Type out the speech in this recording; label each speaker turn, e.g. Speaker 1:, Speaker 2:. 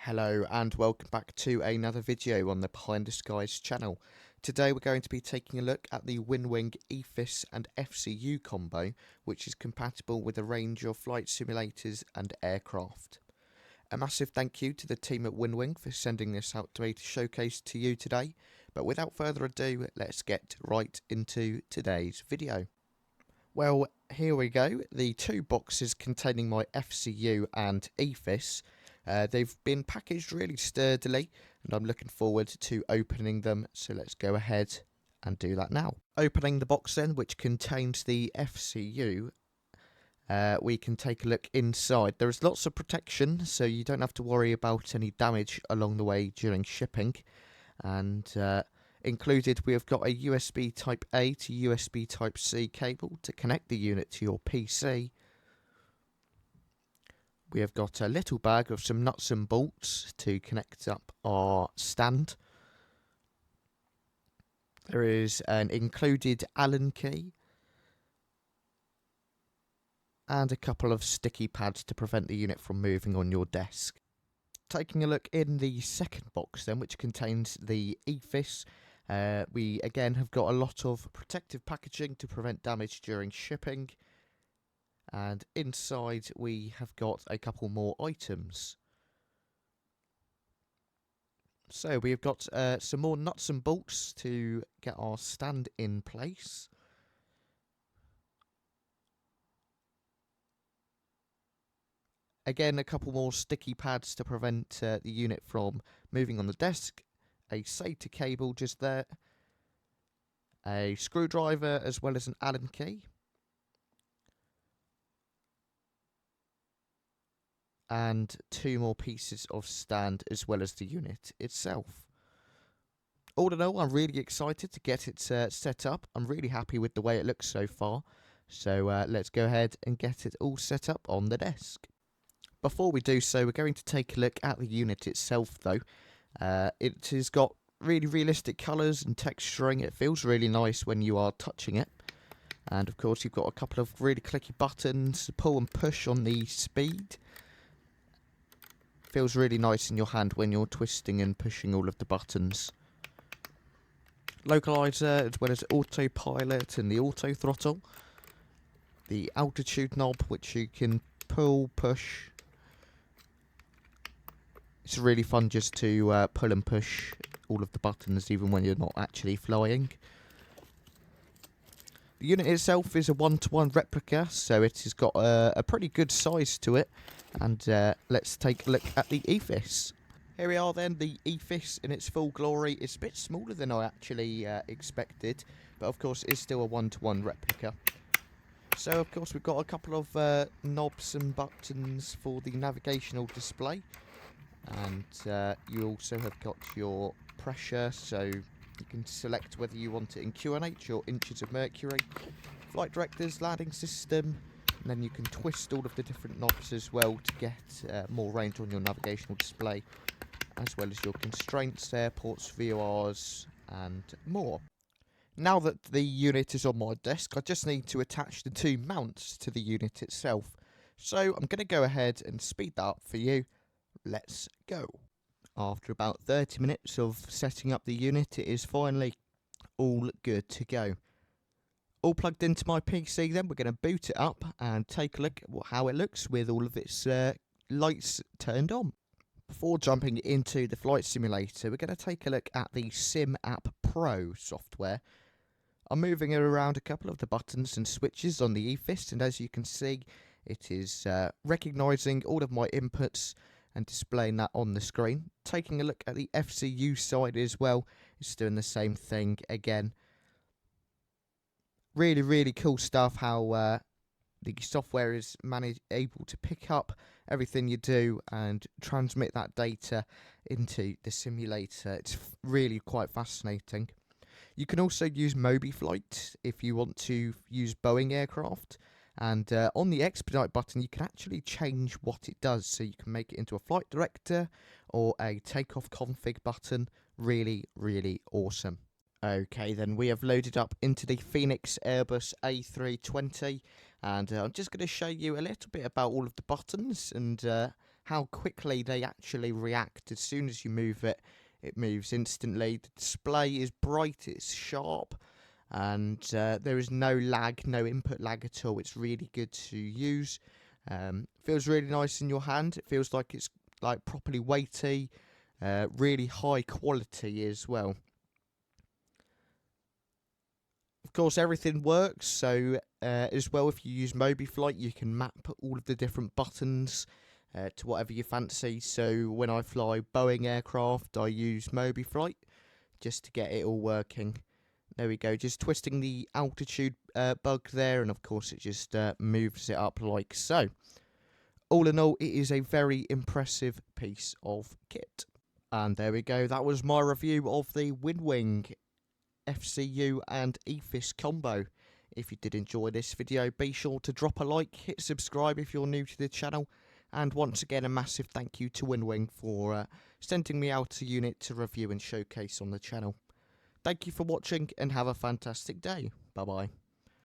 Speaker 1: Hello and welcome back to another video on the Behind the Skies channel. Today we're going to be taking a look at the WINWING EFIS and FCU combo, which is compatible with a range of flight simulators and aircraft. A massive thank you to the team at WINWING for sending this out to me to showcase to you today, but without further ado, let's get right into today's video. Well, here we go, the two boxes containing my FCU and EFIS. They've been packaged really sturdily and I'm looking forward to opening them, so let's go ahead and do that now. Opening the box then, which contains the FCU, we can take a look inside. There is lots of protection, so you don't have to worry about any damage along the way during shipping. And included we have got a USB Type A to USB Type C cable to connect the unit to your PC. We have got a little bag of some nuts and bolts to connect up our stand. There is an included Allen key and a couple of sticky pads to prevent the unit from moving on your desk. Taking a look in the second box then, which contains the EFIS, we again have got a lot of protective packaging to prevent damage during shipping. And inside we have got a couple more items. So we've got some more nuts and bolts to get our stand in place. Again, a couple more sticky pads to prevent the unit from moving on the desk. A SATA cable just there. A screwdriver as well as an Allen key. And two more pieces of stand as well as the unit itself. All in all, I'm really excited to get it set up. I'm really happy with the way it looks so far. So let's go ahead and get it all set up on the desk. Before we do so, we're going to take a look at the unit itself though. It has got really realistic colours and texturing. It feels really nice when you are touching it. And of course you've got a couple of really clicky buttons, pull and push on the speed. Feels really nice in your hand when you're twisting and pushing all of the buttons. Localizer as well as autopilot and the auto throttle. The altitude knob which you can pull, push. It's really fun just to pull and push all of the buttons even when you're not actually flying. The unit itself is a 1-to-1 replica, so it has got a pretty good size to it. And let's take a look at the EFIS. Here we are then, the EFIS in its full glory. It's a bit smaller than I actually expected, but of course it's still a 1-to-1 replica. So of course we've got a couple of knobs and buttons for the navigational display. And you also have got your pressure, so you can select whether you want it in QNH or inches of mercury. Flight directors, landing system. And then you can twist all of the different knobs as well to get more range on your navigational display, as well as your constraints, airports, VORs, and more. Now that the unit is on my desk, I just need to attach the two mounts to the unit itself. So I'm going to go ahead and speed that up for you. Let's go. After about 30 minutes of setting up the unit, it is finally all good to go. All plugged into my PC then, we're going to boot it up and take a look at how it looks with all of its lights turned on. Before jumping into the flight simulator, we're going to take a look at the SimApp Pro software. I'm moving around a couple of the buttons and switches on the EFIS, and as you can see, it is recognising all of my inputs and displaying that on the screen. Taking a look at the FCU side as well, it's doing the same thing again. Really cool stuff how the software is able to pick up everything you do and transmit that data into the simulator. It's really quite fascinating. You can also use MobiFlight if you want to use Boeing aircraft. And on the expedite button, you can actually change what it does. So you can make it into a flight director or a takeoff config button. Really awesome. Okay, then we have loaded up into the Phoenix Airbus A320, and I'm just going to show you a little bit about all of the buttons and how quickly they actually react. As soon as you move it, it moves instantly. The display is bright, it's sharp, and there is no lag, no input lag at all. It's really good to use. Feels really nice in your hand. It feels like it's like properly weighty, really high quality as well. Of course, everything works, so as well, if you use 𝗬𝗶𝗶𝗀, you can map all of the different buttons to whatever you fancy. So when I fly Boeing aircraft, I use 𝗬𝗶𝗶𝗀 just to get it all working. There we go, just twisting the altitude bug there, and of course it just moves it up like so. All in all, it is a very impressive piece of kit. And there we go, that was my review of the WINWING FCU and EFIS combo. If you did enjoy this video, be sure to drop a like, hit subscribe if you're new to the channel, and once again a massive thank you to WINWING for sending me out a unit to review and showcase on the channel. Thank you for watching and have a fantastic day. Bye bye.